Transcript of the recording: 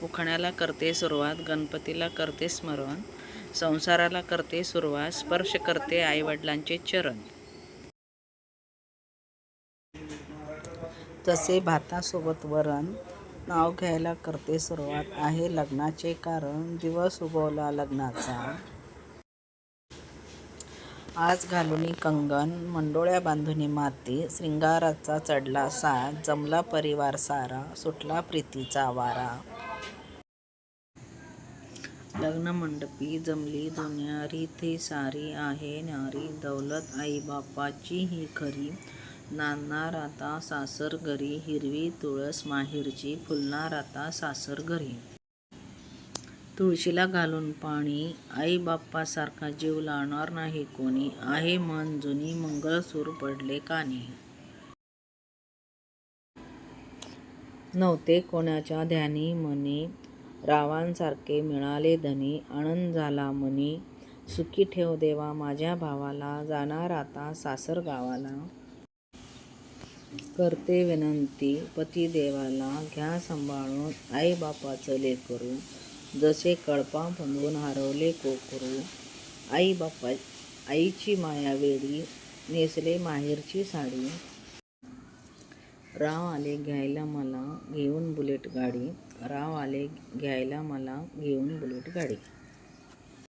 उखाण्याला करते सुरुवात, गणपतीला करते स्मरण, संसाराला करते सुरुवात, स्पर्श करते आईवडिलांचे चरण. तसे भातासोबत वरण, नाव घ्यायला करते सुरुवात, आहे लग्नाचे कारण, दिवस उगवला लग्नाचा. आज घालुनी कंगन, मंडोळ्या बांधुनी माती, श्रिंगाराचा चढला साज, जमला परिवार सारा, सुटला प्रीतीचा वारा. लग्नमंडपी जमली दुनिया ती सारी, आहे न्यारी दौलत आईबापाची ही खरी. नांदणार आता सासर घरी, हिरवी तुळस माहेरची, फुलणार आता सासर घरी. तुळशीला घालून पाणी, आईबापासारखा जीव लावणार नाही कोणी, आहे मन जुनी मंगळसूर पडले कानी. नव्हते कोणाच्या ध्यानी मनी, रावांसारखे मिळाले धनी, आनंद झाला मनी. सुखी ठेव देवा माझ्या भावाला, जाणार आता सासर गावाला. करते विनंती पतिदेवाला, घ्या सांभाळून आईबापाचं लेकरू, जसे कळपामधून हरवले कोकरू. आईची माया वेडी, नेसले माहेरची साडी. राव आले घ्यायला मला घेऊन बुलेट गाडी, राव आले घ्यायला मला घेऊन बुलेट गाडी.